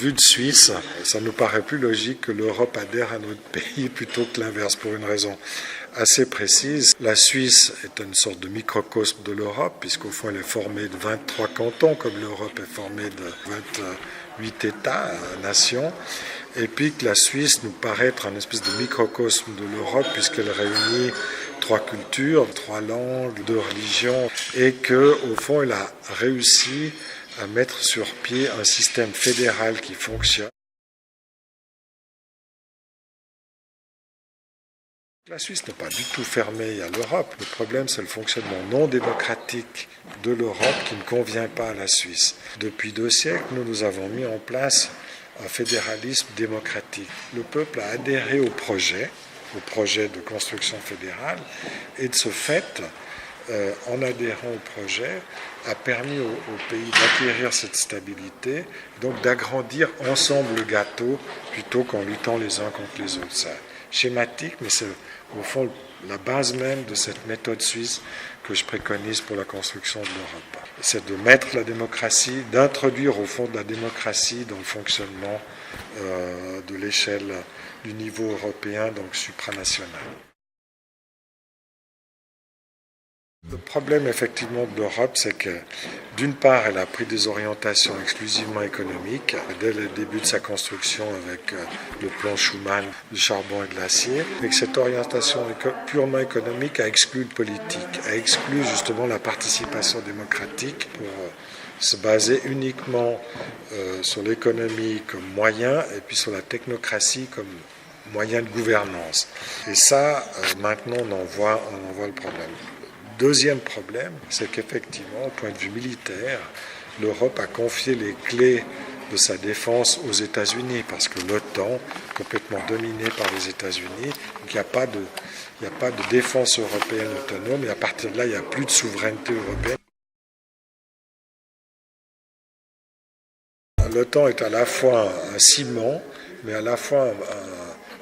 vue de Suisse, ça nous paraît plus logique que l'Europe adhère à notre pays plutôt que l'inverse, pour une raison assez précise. La Suisse est une sorte de microcosme de l'Europe, puisqu'au fond elle est formée de 23 cantons, comme l'Europe est formée de 28 États, nations, et puis que la Suisse nous paraît être un espèce de microcosme de l'Europe, puisqu'elle réunit 3 cultures, 3 langues, 2 religions, et qu'au fond elle a réussi à mettre sur pied un système fédéral qui fonctionne. La Suisse n'est pas du tout fermée à l'Europe. Le problème, c'est le fonctionnement non démocratique de l'Europe qui ne convient pas à la Suisse. Depuis 2 siècles, nous avons mis en place un fédéralisme démocratique. Le peuple a adhéré au projet de construction fédérale, et de ce fait, en adhérant au projet, a permis au pays d'acquérir cette stabilité, donc d'agrandir ensemble le gâteau plutôt qu'en luttant les uns contre les autres. C'est schématique, mais c'est au fond la base même de cette méthode suisse que je préconise pour la construction de l'Europe. C'est de mettre la démocratie, d'introduire au fond de la démocratie dans le fonctionnement de l'échelle du niveau européen, donc supranational. Le problème effectivement de l'Europe, c'est que d'une part, elle a pris des orientations exclusivement économiques dès le début de sa construction avec le plan Schuman du charbon et de l'acier, et que cette orientation purement économique a exclu le politique, a exclu justement la participation démocratique pour se baser uniquement sur l'économie comme moyen et puis sur la technocratie comme moyen de gouvernance. Et ça, maintenant, on en voit le problème. Deuxième problème, c'est qu'effectivement, au point de vue militaire, l'Europe a confié les clés de sa défense aux États-Unis, parce que l'OTAN, complètement dominée par les États-Unis, donc il n'y a pas de défense européenne autonome, et à partir de là, il n'y a plus de souveraineté européenne. L'OTAN est à la fois un ciment, mais à la fois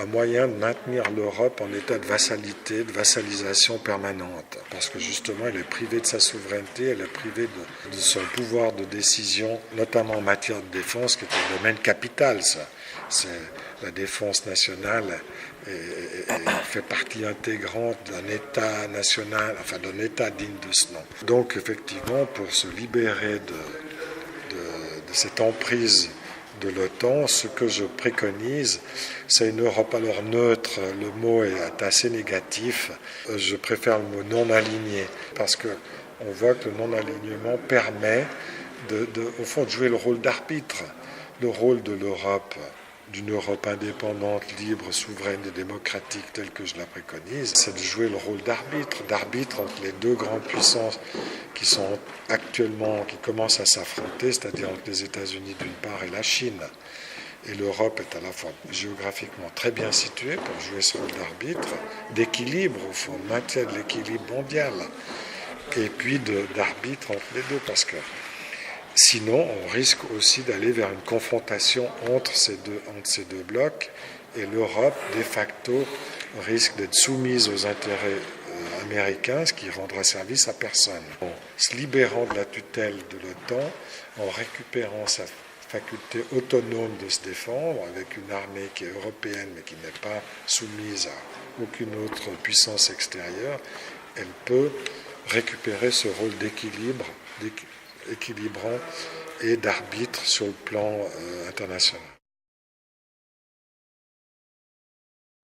un moyen de maintenir l'Europe en état de vassalité, de vassalisation permanente. Parce que justement, elle est privée de sa souveraineté, elle est privée de son pouvoir de décision, notamment en matière de défense, qui est un domaine capital. Ça. C'est la défense nationale et fait partie intégrante d'un État national, enfin d'un État digne de ce nom. Donc effectivement, pour se libérer de cette emprise de l'OTAN, ce que je préconise, c'est une Europe alors neutre. Le mot est assez négatif. Je préfère le mot non aligné, parce qu'on voit que le non-alignement permet au fond, de jouer le rôle d'arbitre. Le rôle de l'Europe, d'une Europe indépendante, libre, souveraine et démocratique telle que je la préconise, c'est de jouer le rôle d'arbitre entre les 2 grandes puissances qui sont actuellement, qui commencent à s'affronter, c'est-à-dire entre les États-Unis d'une part et la Chine. Et l'Europe est à la fois géographiquement très bien située pour jouer ce rôle d'arbitre, d'équilibre au fond, de maintien de l'équilibre mondial, et puis d'arbitre entre les deux, parce que sinon, on risque aussi d'aller vers une confrontation entre ces deux blocs, et l'Europe, de facto, risque d'être soumise aux intérêts américains, ce qui rendra service à personne. En se libérant de la tutelle de l'OTAN, en récupérant sa faculté autonome de se défendre, avec une armée qui est européenne, mais qui n'est pas soumise à aucune autre puissance extérieure, elle peut récupérer ce rôle équilibrant et d'arbitre sur le plan international.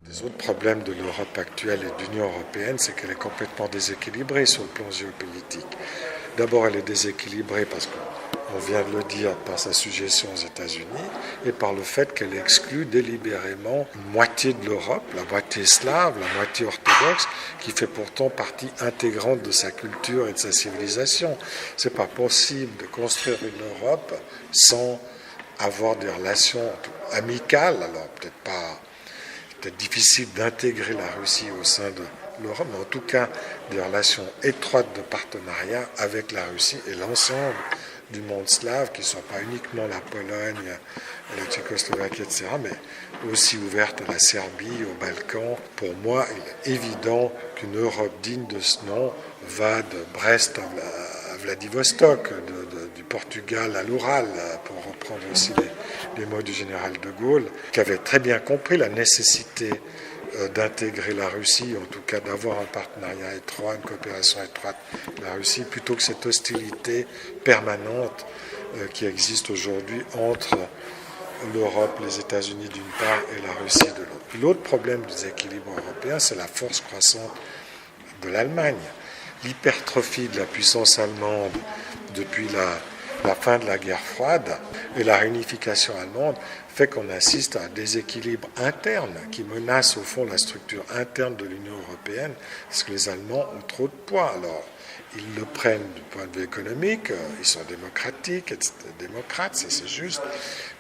Les autres problèmes de l'Europe actuelle et de l'Union européenne, c'est qu'elle est complètement déséquilibrée sur le plan géopolitique. D'abord, elle est déséquilibrée parce qu'on vient de le dire par sa suggestion aux États-Unis et par le fait qu'elle exclut délibérément une moitié de l'Europe, la moitié slave, la moitié orthodoxe, qui fait pourtant partie intégrante de sa culture et de sa civilisation. C'est pas possible de construire une Europe sans avoir des relations amicales, alors peut-être difficile d'intégrer la Russie au sein de l'Europe, mais en tout cas des relations étroites de partenariat avec la Russie et l'ensemble du monde slave, qui ne soit pas uniquement la Pologne, la Tchécoslovaquie, etc., mais aussi ouverte à la Serbie, aux Balkans. Pour moi, il est évident qu'une Europe digne de ce nom va de Brest à Vladivostok, du Portugal à l'Oural, pour reprendre aussi les mots du général de Gaulle, qui avait très bien compris la nécessité d'intégrer la Russie, en tout cas d'avoir un partenariat étroit, une coopération étroite avec la Russie, plutôt que cette hostilité permanente qui existe aujourd'hui entre l'Europe, les États-Unis d'une part et la Russie de l'autre. L'autre problème du déséquilibre européen, c'est la force croissante de l'Allemagne. L'hypertrophie de la puissance allemande depuis la fin de la guerre froide et la réunification allemande fait qu'on assiste à un déséquilibre interne qui menace au fond la structure interne de l'Union européenne parce que les Allemands ont trop de poids. Alors, ils le prennent du point de vue économique, ils sont démocratiques, démocrates, ça c'est juste,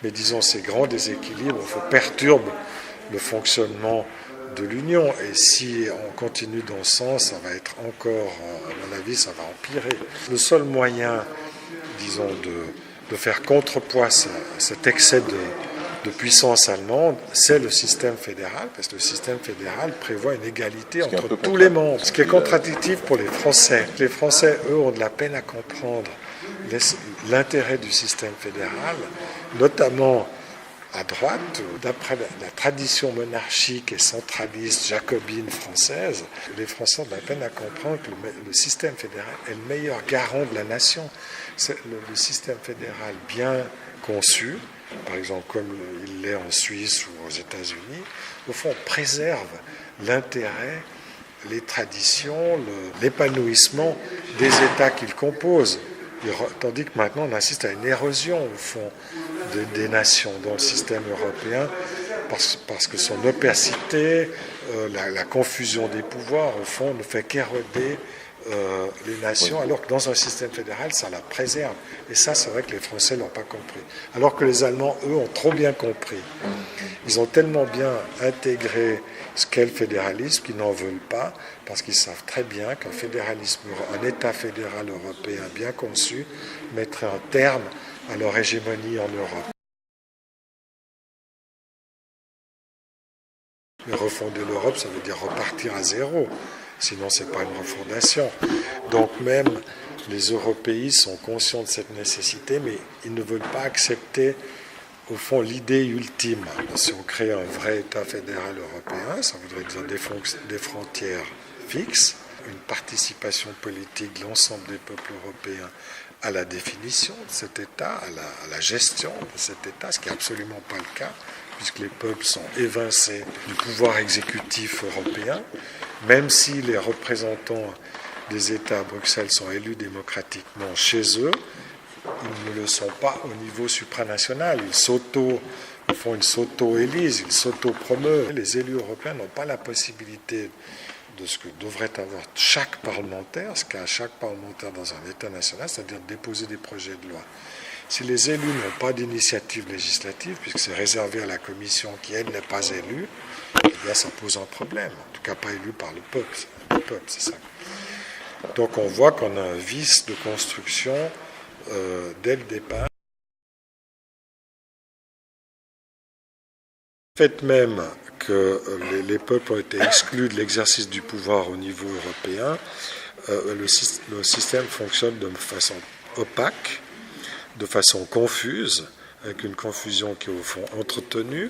mais disons ces grands déséquilibres perturbent le fonctionnement de l'Union, et si on continue dans ce sens, ça va être encore, à mon avis, ça va empirer. Le seul moyen, disons, de faire contrepoids à cet excès de puissance allemande, c'est le système fédéral, parce que le système fédéral prévoit une égalité entre tous les membres, ce qui est contradictif pour les Français. Les Français, eux, ont de la peine à comprendre l'intérêt du système fédéral, notamment à droite, d'après la tradition monarchique et centraliste jacobine française. Les Français ont de la peine à comprendre que le système fédéral est le meilleur garant de la nation. Le système fédéral bien conçu, par exemple comme il l'est en Suisse ou aux États-Unis, au fond préserve l'intérêt, les traditions, l'épanouissement des États qu'il compose. Tandis que maintenant on assiste à une érosion au fond des nations dans le système européen parce que son opacité, la confusion des pouvoirs au fond ne fait qu'éroder les nations, alors que dans un système fédéral ça la préserve, et ça c'est vrai que les Français n'ont pas compris, alors que les Allemands eux ont trop bien compris. Ils ont tellement bien intégré ce qu'est le fédéralisme qu'ils n'en veulent pas, parce qu'ils savent très bien qu'un fédéralisme, un État fédéral européen bien conçu mettrait un terme à leur hégémonie en Europe. Mais refonder l'Europe, ça veut dire repartir à zéro. Sinon, ce n'est pas une refondation. Donc même les européistes sont conscients de cette nécessité, mais ils ne veulent pas accepter, au fond, l'idée ultime. Si on crée un vrai État fédéral européen, ça voudrait dire des frontières fixes, une participation politique de l'ensemble des peuples européens à la définition de cet État, à la gestion de cet État, ce qui n'est absolument pas le cas, puisque les peuples sont évincés du pouvoir exécutif européen, même si les représentants des États à Bruxelles sont élus démocratiquement chez eux, ils ne le sont pas au niveau supranational. Ils font une s'auto-élise, ils s'auto-promeuvent. Les élus européens n'ont pas la possibilité de ce que devrait avoir chaque parlementaire, ce qu'a chaque parlementaire dans un État national, c'est-à-dire de déposer des projets de loi. Si les élus n'ont pas d'initiative législative, puisque c'est réservé à la Commission qui, elle, n'est pas élue, eh bien, ça pose un problème. En tout cas, pas élu par le peuple. C'est ça. Donc, on voit qu'on a un vice de construction dès le départ. Le fait même que les peuples ont été exclus de l'exercice du pouvoir au niveau européen, le système fonctionne de façon opaque, de façon confuse, avec une confusion qui est au fond entretenue,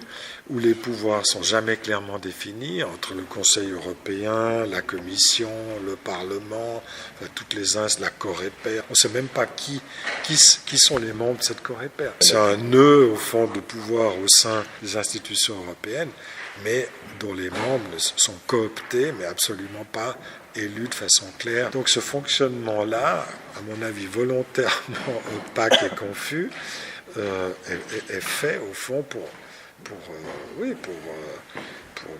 où les pouvoirs sont jamais clairement définis entre le Conseil européen, la Commission, le Parlement, toutes les instances, la Coreper. On ne sait même pas qui sont les membres de cette Coreper. C'est un nœud au fond de pouvoir au sein des institutions européennes, mais dont les membres sont cooptés, mais absolument pas élus de façon claire. Donc ce fonctionnement-là, à mon avis volontairement opaque et confus, est fait au fond pour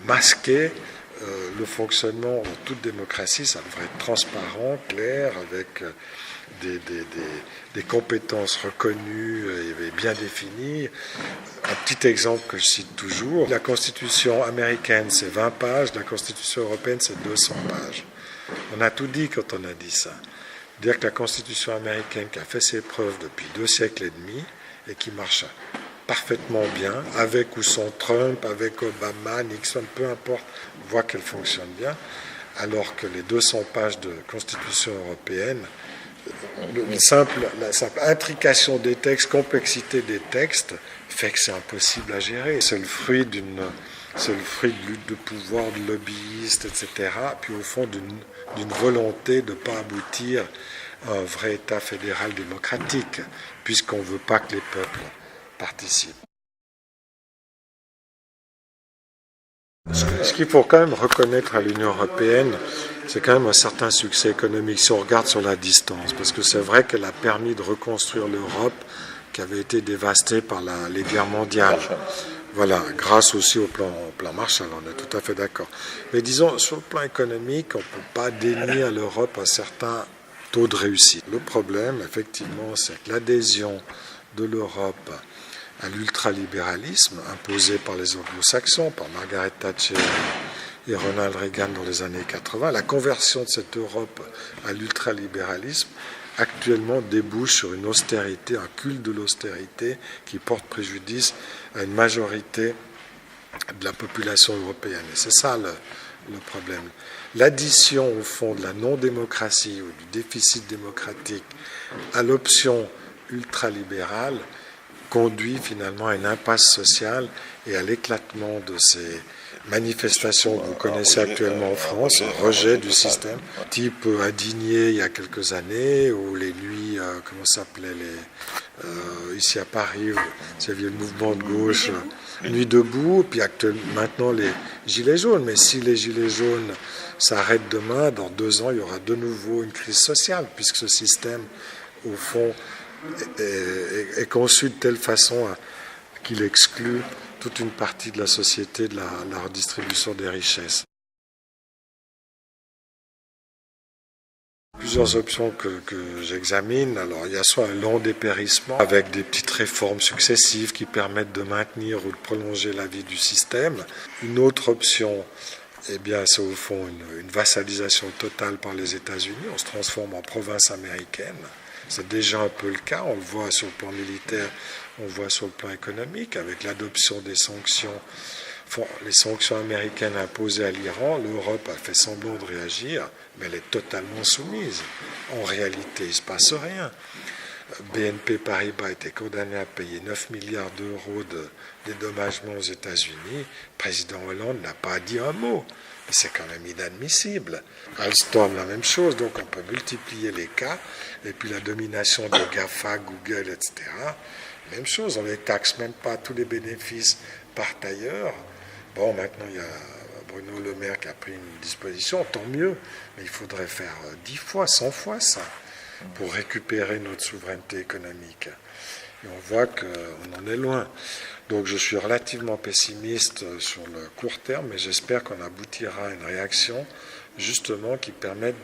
masquer le fonctionnement de toute démocratie. Ça devrait être transparent, clair, avec des compétences reconnues et bien définies. Un petit exemple que je cite toujours, la Constitution américaine c'est 20 pages, la Constitution européenne c'est 200 pages. On a tout dit quand on a dit ça. Dire que la Constitution américaine qui a fait ses preuves depuis 2 siècles et demi et qui marche parfaitement bien, avec ou sans Trump, avec Obama, Nixon, peu importe, on voit qu'elle fonctionne bien, alors que les 200 pages de Constitution européenne, la simple intrication des textes, complexité des textes, fait que c'est impossible à gérer. C'est le fruit de lutte de pouvoir, de lobbyistes, etc. Puis au fond d'une volonté de ne pas aboutir à un vrai État fédéral démocratique, puisqu'on ne veut pas que les peuples participent. Ce qu'il faut quand même reconnaître à l'Union européenne, c'est quand même un certain succès économique si on regarde sur la distance, parce que c'est vrai qu'elle a permis de reconstruire l'Europe qui avait été dévastée par les guerres mondiales. Voilà, grâce aussi au plan Marshall, on est tout à fait d'accord. Mais disons, sur le plan économique, on ne peut pas dénier à l'Europe un certain taux de réussite. Le problème, effectivement, c'est que l'adhésion de l'Europe à l'ultralibéralisme imposé par les anglo-saxons, par Margaret Thatcher et Ronald Reagan dans les années 80, la conversion de cette Europe à l'ultralibéralisme actuellement débouche sur une austérité, un culte de l'austérité qui porte préjudice à une majorité de la population européenne. Et c'est ça le problème. L'addition au fond de la non-démocratie ou du déficit démocratique à l'option ultralibérale conduit finalement à une impasse sociale et à l'éclatement de ces manifestations que vous connaissez actuellement en France, un rejet du système, type indigné il y a quelques années, ou les nuits, comment ça s'appelait, ici à Paris, vous aviez le mouvement de gauche, Nuit debout, puis maintenant les gilets jaunes. Mais si les gilets jaunes s'arrêtent demain, dans 2 ans, il y aura de nouveau une crise sociale, puisque ce système, au fond, est conçu de telle façon qu'il exclut toute une partie de la société de la redistribution des richesses. Plusieurs options que j'examine. Alors, il y a soit un long dépérissement avec des petites réformes successives qui permettent de maintenir ou de prolonger la vie du système. Une autre option, eh bien, c'est au fond une vassalisation totale par les États-Unis. On se transforme en province américaine. C'est déjà un peu le cas, on le voit sur le plan militaire, on le voit sur le plan économique, avec l'adoption des sanctions, les sanctions américaines imposées à l'Iran. L'Europe a fait semblant de réagir, mais elle est totalement soumise. En réalité, il ne se passe rien. BNP Paribas a été condamné à payer 9 milliards d'euros de dédommagement aux États-Unis. Le président Hollande n'a pas dit un mot. Mais c'est quand même inadmissible. Alstom, la même chose. Donc on peut multiplier les cas. Et puis la domination des GAFA, Google, etc. Même chose, on ne les taxe même pas. Tous les bénéfices partent ailleurs. Bon, maintenant il y a Bruno Le Maire qui a pris une disposition, tant mieux. Mais il faudrait faire 10 fois, 100 fois ça pour récupérer notre souveraineté économique. Et on voit qu'on en est loin. Donc je suis relativement pessimiste sur le court terme, mais j'espère qu'on aboutira à une réaction justement qui permette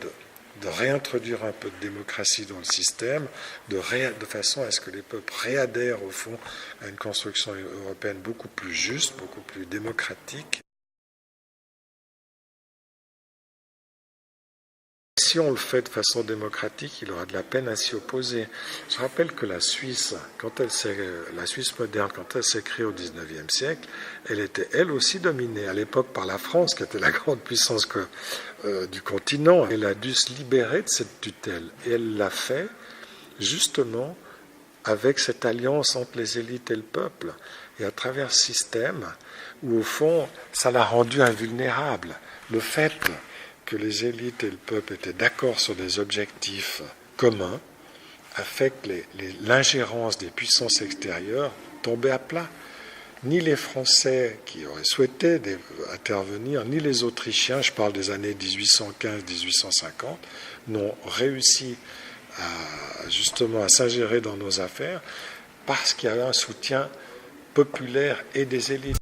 de réintroduire un peu de démocratie dans le système, de façon à ce que les peuples réadhèrent au fond à une construction européenne beaucoup plus juste, beaucoup plus démocratique. Si on le fait de façon démocratique, il aura de la peine à s'y opposer. Je rappelle que la Suisse moderne, quand elle s'est créée au XIXe siècle, elle était elle aussi dominée à l'époque par la France, qui était la grande puissance du continent. Elle a dû se libérer de cette tutelle. Et elle l'a fait justement avec cette alliance entre les élites et le peuple. Et à travers ce système où, au fond, ça l'a rendu invulnérable. Le fait que les élites et le peuple étaient d'accord sur des objectifs communs a fait que l'ingérence des puissances extérieures tombait à plat. Ni les Français qui auraient souhaité intervenir, ni les Autrichiens, je parle des années 1815-1850, n'ont réussi justement à s'ingérer dans nos affaires parce qu'il y avait un soutien populaire et des élites.